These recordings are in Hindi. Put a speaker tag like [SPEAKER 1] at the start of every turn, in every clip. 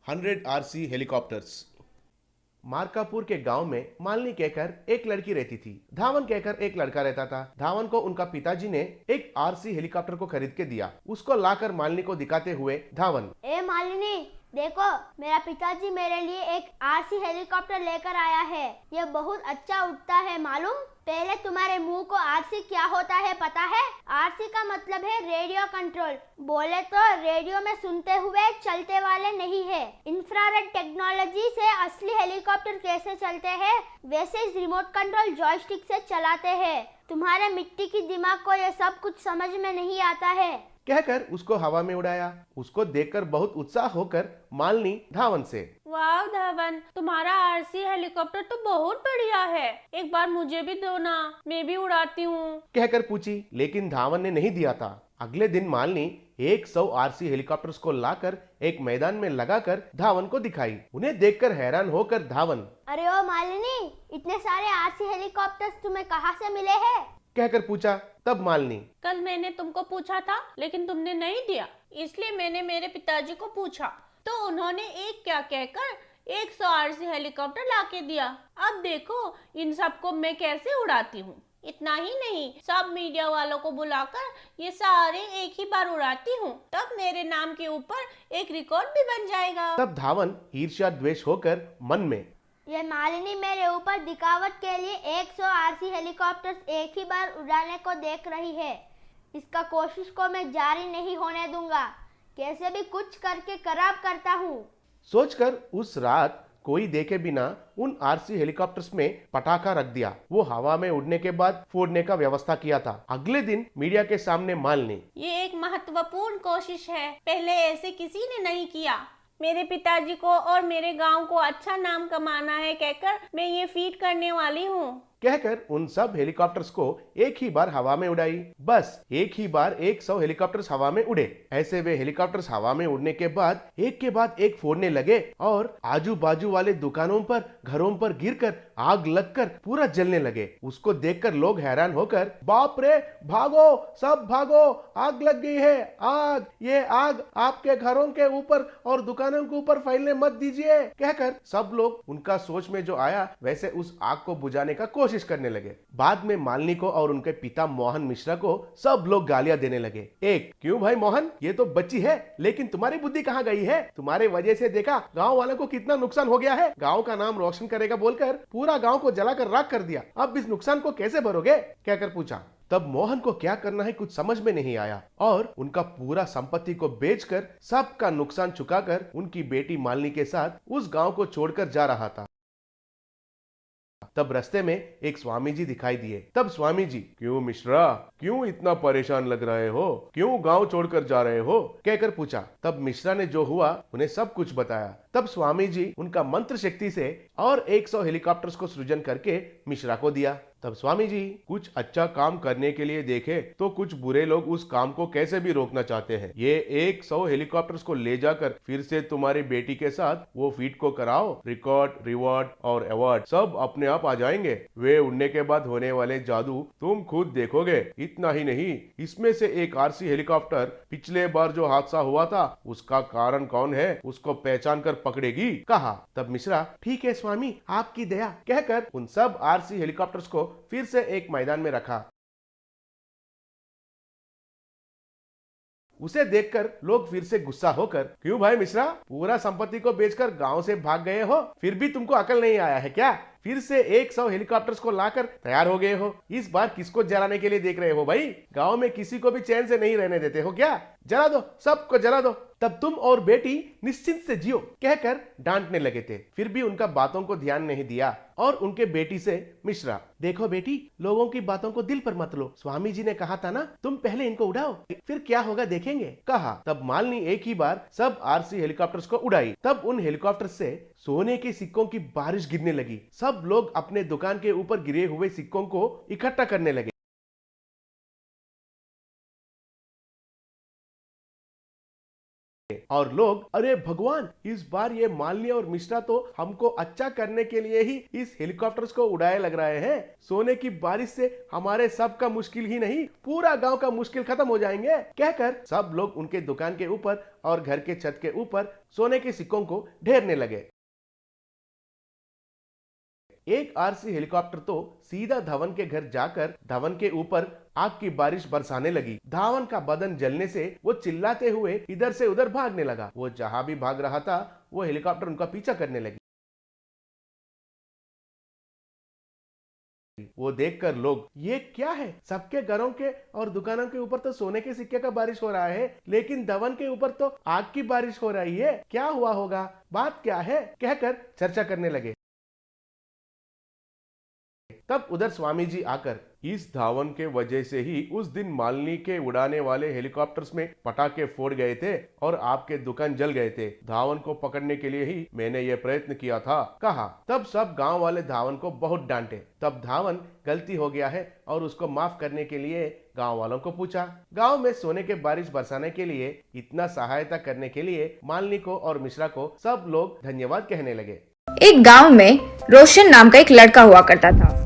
[SPEAKER 1] 100 RC हेलीकॉप्टर्स। मार्कापुर के गांव में मालिनी कहकर एक लड़की रहती थी। धावन कहकर एक लड़का रहता था। धावन को उनका पिताजी ने एक आरसी हेलीकॉप्टर को खरीद के दिया। उसको लाकर मालिनी को दिखाते हुए धावन,
[SPEAKER 2] ए मालिनी, देखो मेरा पिताजी मेरे लिए एक आरसी हेलीकॉप्टर लेकर आया है। ये बहुत अच्छा उड़ता है मालूम। पहले तुम्हारे मुंह को आरसी क्या होता है पता है? आरसी का मतलब है रेडियो कंट्रोल। बोले तो रेडियो में सुनते हुए चलते वाले नहीं है। इंफ्रारेड टेक्नोलॉजी से असली हेलीकॉप्टर कैसे चलते हैं वैसे इस रिमोट कंट्रोल जॉयस्टिक से चलाते हैं। तुम्हारे मिट्टी की दिमाग को ये सब कुछ समझ में नहीं आता है।
[SPEAKER 1] कहकर उसको हवा में उड़ाया। उसको देखकर बहुत उत्साह होकर मालिनी धावन से,
[SPEAKER 3] वाह धावन, तुम्हारा आरसी हेलीकॉप्टर तो बहुत बढ़िया है। एक बार मुझे भी दो ना, मैं भी उड़ाती हूँ,
[SPEAKER 1] कहकर पूछी। लेकिन धावन ने नहीं दिया था। अगले दिन मालिनी 100 आरसी हेलीकॉप्टर्स को लाकर एक मैदान में लगाकर धावन को दिखाई। उन्हें देखकर हैरान होकर धावन,
[SPEAKER 2] अरे ओ मालिनी, इतने सारे आरसी हेलीकॉप्टर्स तुम्हें कहाँ से मिले हैं?
[SPEAKER 1] कहकर पूछा। तब मालिनी,
[SPEAKER 3] कल मैंने तुमको पूछा था लेकिन तुमने नहीं दिया, इसलिए मैंने मेरे पिताजी को पूछा तो उन्होंने एक क्या कहकर 100 आरसी हेलीकॉप्टर लाके दिया। अब देखो इन सबको मैं कैसे उड़ाती हूँ। इतना ही नहीं, सब मीडिया वालों को बुलाकर ये सारे एक ही बार उड़ाती हूँ, तब मेरे नाम के ऊपर एक रिकॉर्ड भी बन जाएगा।
[SPEAKER 1] तब धावन ईर्ष्या द्वेष होकर मन में,
[SPEAKER 2] ये मालिनी मेरे ऊपर दिखावट के लिए 100 आरसी हेलीकॉप्टर्स एक ही बार उड़ाने को देख रही है। इसका कोशिश को मैं जारी नहीं होने दूंगा। कैसे भी कुछ करके खराब करता हूँ।
[SPEAKER 1] सोचकर उस रात कोई देखे बिना उन आरसी हेलीकॉप्टर्स में पटाखा रख दिया। वो हवा में उड़ने के बाद फोड़ने का व्यवस्था किया था। अगले दिन मीडिया के सामने मालिनी,
[SPEAKER 3] ये एक महत्वपूर्ण कोशिश है, पहले ऐसे किसी ने नहीं किया। मेरे पिताजी को और मेरे गांव को अच्छा नाम कमाना है कहकर मैं ये फीट करने वाली हूँ।
[SPEAKER 1] कहकर उन सब हेलीकॉप्टर्स को एक ही बार हवा में उड़ाई। बस एक ही बार 100 हेलीकॉप्टर्स हवा में उड़े। ऐसे वे हेलीकॉप्टर्स हवा में उड़ने के बाद एक फोड़ने लगे और आजू बाजू वाले दुकानों पर, घरों पर गिरकर आग लगकर पूरा जलने लगे। उसको देखकर लोग हैरान होकर, बाप रे, भागो, सब भागो, आग लग गई है, आग, ये आग आपके घरों के ऊपर और दुकानों के ऊपर फैलने मत दीजिए। कहकर सब लोग उनका सोच में जो आया वैसे उस आग को बुझाने का कोशिश करने लगे। बाद में मालिनी को और उनके पिता मोहन मिश्रा को सब लोग गालियां देने लगे। एक, क्यों भाई मोहन, ये तो बच्ची है, लेकिन तुम्हारी बुद्धि कहाँ गई है? तुम्हारे वजह से देखा गांव वालों को कितना नुकसान हो गया है। गांव का नाम रोशन करेगा बोलकर पूरा गांव को जलाकर राख कर दिया। अब इस नुकसान को कैसे भरोगे? कहकर पूछा। तब मोहन को क्या करना है कुछ समझ में नहीं आया और उनका पूरा संपत्ति को बेचकर सबका नुकसान चुकाकर उनकी बेटी मालिनी के साथ उस गांव को छोड़कर जा रहा था। तब रास्ते में एक स्वामी जी दिखाई दिए। तब स्वामी जी, क्यों मिश्रा, क्यों इतना परेशान लग रहे हो, क्यों गांव छोड़कर जा रहे हो? कहकर पूछा। तब मिश्रा ने जो हुआ उन्हें सब कुछ बताया। तब स्वामी जी उनका मंत्र शक्ति से और 100 हेलीकॉप्टर्स को सृजन करके मिश्रा को दिया। तब स्वामी जी कुछ अच्छा काम करने के लिए देखे तो कुछ बुरे लोग उस काम को कैसे भी रोकना चाहते हैं। ये 100 हेलीकॉप्टर्स को ले जाकर फिर से तुम्हारी बेटी के साथ वो फीट को कराओ, रिकॉर्ड, रिवॉर्ड और अवार्ड सब अपने आप आ जाएंगे। वे उड़ने के बाद होने वाले जादू तुम खुद देखोगे। इतना ही नहीं, इसमें से एक आरसी हेलीकॉप्टर पिछले बार जो हादसा हुआ था उसका कारण कौन है उसको पहचान कर पकड़ेगी। कहा। तब मिश्रा, ठीक है स्वामी, आपकी दया, कहकर उन सब आरसी हेलीकॉप्टर्स को फिर से एक मैदान में रखा। उसे देखकर लोग फिर से गुस्सा होकर, क्यों भाई मिश्रा, पूरा संपत्ति को बेचकर गांव से भाग गए हो, फिर भी तुमको अकल नहीं आया है क्या? फिर से 100 हेलीकॉप्टर्स को लाकर तैयार हो गए हो। इस बार किसको जलाने के लिए देख रहे हो भाई? गांव में किसी को भी चैन से नहीं रहने देते हो क्या? जला दो, सबको जला दो, तब तुम और बेटी निश्चिंत से जियो, कहकर डांटने लगे थे। फिर भी उनका बातों को ध्यान नहीं दिया और उनके बेटी से मिश्रा, देखो बेटी, लोगों की बातों को दिल पर मत लो। स्वामी जी ने कहा था ना, तुम पहले इनको उड़ाओ, फिर क्या होगा देखेंगे। कहा। तब मालिनी एक ही बार सब आरसी हेलीकॉप्टर्स को उड़ाई। तब उन हेलीकॉप्टर से सोने के सिक्कों की बारिश गिरने लगी। सब लोग अपने दुकान के ऊपर गिरे हुए सिक्कों को इकट्ठा करने लगे और लोग अरे भगवान, इस बार ये मालिनी और मिश्रा तो हमको अच्छा करने के लिए ही इस हेलीकॉप्टर्स को उड़ाए लग रहे हैं। सोने की बारिश से हमारे सब का मुश्किल ही नहीं, पूरा गांव का मुश्किल खत्म हो जाएंगे, कहकर सब लोग उनके दुकान के ऊपर और घर के छत के ऊपर सोने के सिक्कों को ढेरने लगे। एक आरसी हेलीकॉप्टर तो सीधा धवन के घर जाकर धवन के ऊपर आग की बारिश बरसाने लगी। धवन का बदन जलने से वो चिल्लाते हुए इधर से उधर भागने लगा। वो जहां भी भाग रहा था वो हेलीकॉप्टर उनका पीछा करने लगी। वो देखकर लोग, ये क्या है, सबके घरों के और दुकानों के ऊपर तो सोने के सिक्के का बारिश हो रहा है, लेकिन धवन के ऊपर तो आग की बारिश हो रही है, क्या हुआ होगा, बात क्या है, कहकर चर्चा करने लगे। तब उधर स्वामी जी आकर, इस धावन के वजह से ही उस दिन मालिनी के उड़ाने वाले हेलीकॉप्टर्स में पटाखे फोड़ गए थे और आपके दुकान जल गए थे। धावन को पकड़ने के लिए ही मैंने ये प्रयत्न किया था, कहा। तब सब गांव वाले धावन को बहुत डांटे। तब धावन गलती हो गया है और उसको माफ करने के लिए गांव वालों को पूछा। गांव में सोने के बारिश बरसाने के लिए इतना सहायता करने के लिए मालिनी को और मिश्रा को सब लोग धन्यवाद कहने लगे।
[SPEAKER 4] एक गांव में रोशन नाम का एक लड़का हुआ करता था।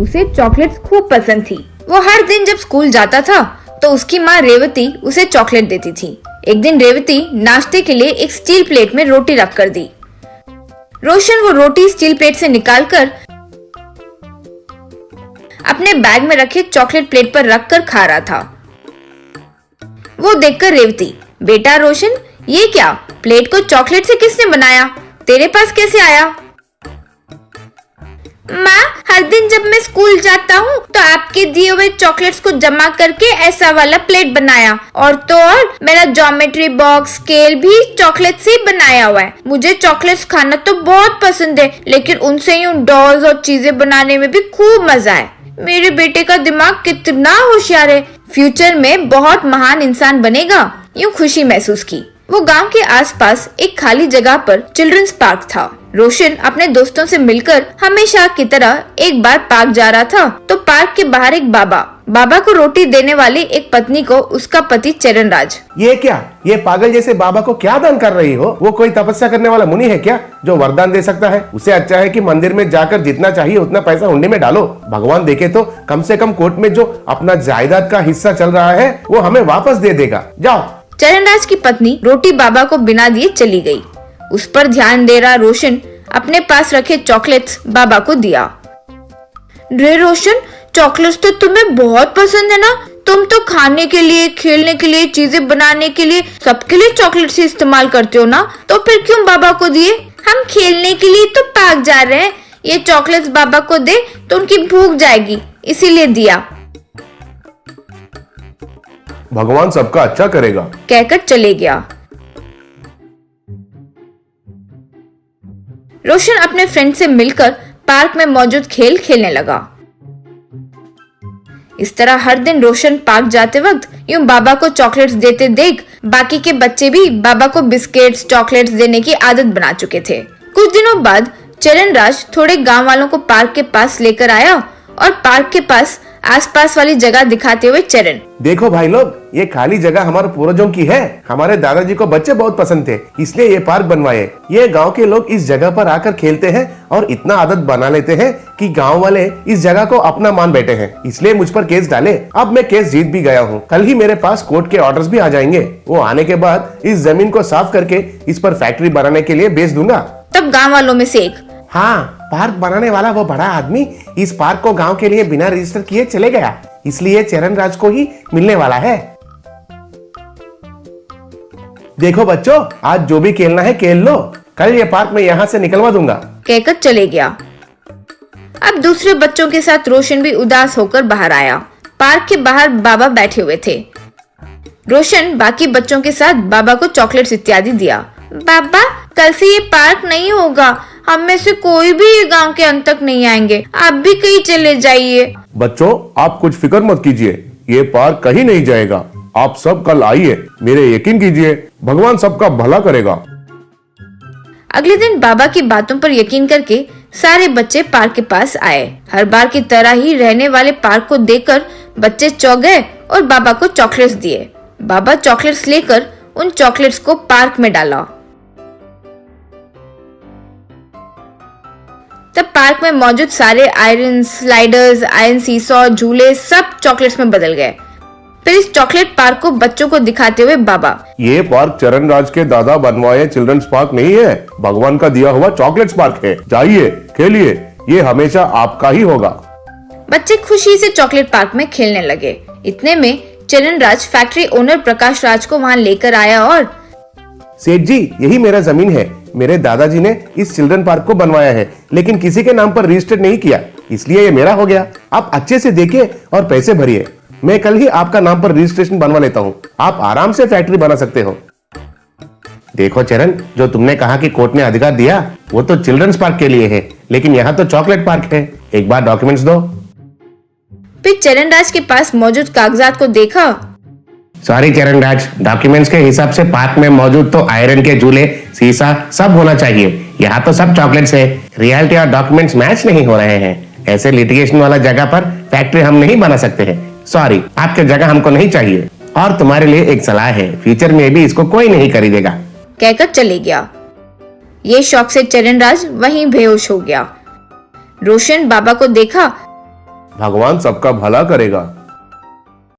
[SPEAKER 4] उसे चॉकलेट्स खूब पसंद थी। वो हर दिन जब स्कूल जाता था तो उसकी माँ रेवती उसे चॉकलेट देती थी। एक दिन रेवती नाश्ते के लिए एक स्टील प्लेट में रोटी रख कर दी। रोशन वो रोटी स्टील प्लेट से निकालकर अपने बैग में रखे चॉकलेट प्लेट पर रखकर खा रहा था। वो देखकर रेवती, बेटा रोशन, ये क्या, प्लेट को चॉकलेट से किसने बनाया, तेरे पास कैसे आया? माँ, हर दिन जब मैं स्कूल जाता हूँ तो आपके दिए हुए चॉकलेट्स को जमा करके ऐसा वाला प्लेट बनाया, और तो और मेरा ज्योमेट्री बॉक्स स्केल भी चॉकलेट से ही बनाया हुआ है। मुझे चॉकलेट्स खाना तो बहुत पसंद है, लेकिन उनसे यूं डॉल्स और चीजें बनाने में भी खूब मजा है। मेरे बेटे का दिमाग कितना होशियार है, फ्यूचर में बहुत महान इंसान बनेगा, यूं खुशी महसूस की। वो गांव के आसपास एक खाली जगह पर चिल्ड्रंस पार्क था। रोशन अपने दोस्तों से मिलकर हमेशा की तरह एक बार पार्क जा रहा था तो पार्क के बाहर एक बाबा को रोटी देने वाली एक पत्नी को उसका पति चरणराज,
[SPEAKER 1] ये क्या, ये पागल जैसे बाबा को क्या दान कर रही हो? वो कोई तपस्या करने वाला मुनि है क्या जो वरदान दे सकता है? उसे अच्छा है कि मंदिर में जाकर जितना चाहिए उतना पैसा हुंडी में डालो। भगवान देखे तो कम से कम कोर्ट में जो अपना जायदाद का हिस्सा चल रहा है वो हमें वापस दे देगा। जाओ।
[SPEAKER 4] चरणराज की पत्नी रोटी बाबा को बिना दिए चली गई। उस पर ध्यान दे रहा रोशन अपने पास रखे चॉकलेट्स बाबा को दिया। रे रोशन, चॉकलेट्स तो तुम्हें बहुत पसंद है ना? तुम तो खाने के लिए, खेलने के लिए, चीजें बनाने के लिए, सबके लिए चॉकलेट्स ही इस्तेमाल करते हो ना, तो फिर क्यों बाबा को दिए? हम खेलने के लिए तो पार्क जा रहे हैं, ये चॉकलेट्स बाबा को दे तो उनकी भूख जाएगी, इसीलिए दिया।
[SPEAKER 1] भगवान सबका अच्छा करेगा,
[SPEAKER 4] कहकर चले गया। रोशन अपने फ्रेंड से मिलकर पार्क में मौजूद खेल खेलने लगा। इस तरह हर दिन रोशन पार्क जाते वक्त यूं बाबा को चॉकलेट्स देते देख बाकी के बच्चे भी बाबा को बिस्किट्स, चॉकलेट्स देने की आदत बना चुके थे। कुछ दिनों बाद चरणराज थोड़े गांव वालों को पार्क के पास लेकर आया और पार्क के पास आसपास वाली जगह दिखाते हुए चरण,
[SPEAKER 1] देखो भाई लोग, ये खाली जगह हमारे पूर्वजों की है। हमारे दादाजी को बच्चे बहुत पसंद थे, इसलिए ये पार्क बनवाए। ये गांव के लोग इस जगह पर आकर खेलते हैं और इतना आदत बना लेते हैं कि गांव वाले इस जगह को अपना मान बैठे हैं, इसलिए मुझ पर केस डाले। अब मैं केस जीत भी गया हूँ। कल ही मेरे पास कोर्ट के ऑर्डर्स भी आ जाएंगे। वो आने के बाद इस जमीन को साफ करके इस पर फैक्ट्री बनाने के लिए बेच दूंगा।
[SPEAKER 4] तब गाँव वालों में से एक,
[SPEAKER 1] हाँ, पार्क बनाने वाला वो बड़ा आदमी इस पार्क को गांव के लिए बिना रजिस्टर किए चले गया, इसलिए चरणराज को ही मिलने वाला है। देखो बच्चों, आज जो भी खेलना है खेल लो, कल ये पार्क में यहाँ से निकलवा दूंगा,
[SPEAKER 4] कहकर चले गया। अब दूसरे बच्चों के साथ रोशन भी उदास होकर बाहर आया। पार्क के बाहर बाबा बैठे हुए थे। रोशन बाकी बच्चों के साथ बाबा को चॉकलेट्स इत्यादि दिया। बाबा, कल से ये पार्क नहीं होगा, हम में से कोई भी ये गांव के अंत तक नहीं आएंगे, आप भी कहीं चले जाइए।
[SPEAKER 1] बच्चों, आप कुछ फिक्र मत कीजिए, ये पार्क कहीं नहीं जाएगा। आप सब कल आइए, मेरे यकीन कीजिए, भगवान सबका भला करेगा।
[SPEAKER 4] अगले दिन बाबा की बातों पर यकीन करके सारे बच्चे पार्क के पास आए। हर बार की तरह ही रहने वाले पार्क को देखकर बच्चे चौंक गए और बाबा को चॉकलेट्स दिए। बाबा चॉकलेट्स लेकर उन चॉकलेट्स को पार्क में डाला। तब पार्क में मौजूद सारे आयरन स्लाइडर्स, आयरन सीसॉ, झूले सब चॉकलेट्स में बदल गए। फिर इस चॉकलेट पार्क को बच्चों को दिखाते हुए बाबा,
[SPEAKER 1] ये पार्क चरण राज के दादा बनवाए चिल्ड्रंस पार्क नहीं है, भगवान का दिया हुआ चॉकलेट्स पार्क है। जाइए खेलिए, ये हमेशा आपका ही होगा।
[SPEAKER 4] बच्चे खुशी से चॉकलेट पार्क में खेलने लगे। इतने में चरण राज फैक्ट्री ओनर प्रकाश राज को वहाँ लेकर आया और,
[SPEAKER 1] सेठ जी, यही मेरा जमीन है। मेरे दादाजी ने इस चिल्ड्रन पार्क को बनवाया है, लेकिन किसी के नाम पर रजिस्टर नहीं किया, इसलिए ये मेरा हो गया। आप अच्छे से देखिए और पैसे भरिए। मैं कल ही आपका नाम पर रजिस्ट्रेशन बनवा लेता हूँ। आप आराम से फैक्ट्री बना सकते हो। देखो चरण, जो तुमने कहा कि कोर्ट ने अधिकार दिया, वो तो चिल्ड्रंस पार्क के लिए है, लेकिन यहाँ तो चॉकलेट पार्क है। एक बार डॉक्यूमेंट्स दो।
[SPEAKER 4] फिर चरण राज के पास मौजूद कागजात को देखा।
[SPEAKER 1] सॉरी चरण राज, डॉक्यूमेंट्स के हिसाब से पार्क में मौजूद तो आयरन के झूले, शीशा सब होना चाहिए। यहाँ तो सब चॉकलेट्स है। रियलिटी और डॉक्यूमेंट्स मैच नहीं हो रहे हैं। ऐसे लिटिगेशन वाला जगह पर फैक्ट्री हम नहीं बना सकते हैं। सॉरी, आपकी जगह हमको नहीं चाहिए। और तुम्हारे लिए एक सलाह है, फ्यूचर में भी इसको कोई नहीं खरीदेगा,
[SPEAKER 4] कहकर चले गया। ये शौक से चरण राज वहीं बेहोश हो गया। रोशन बाबा को देखा।
[SPEAKER 1] भगवान सबका भला करेगा।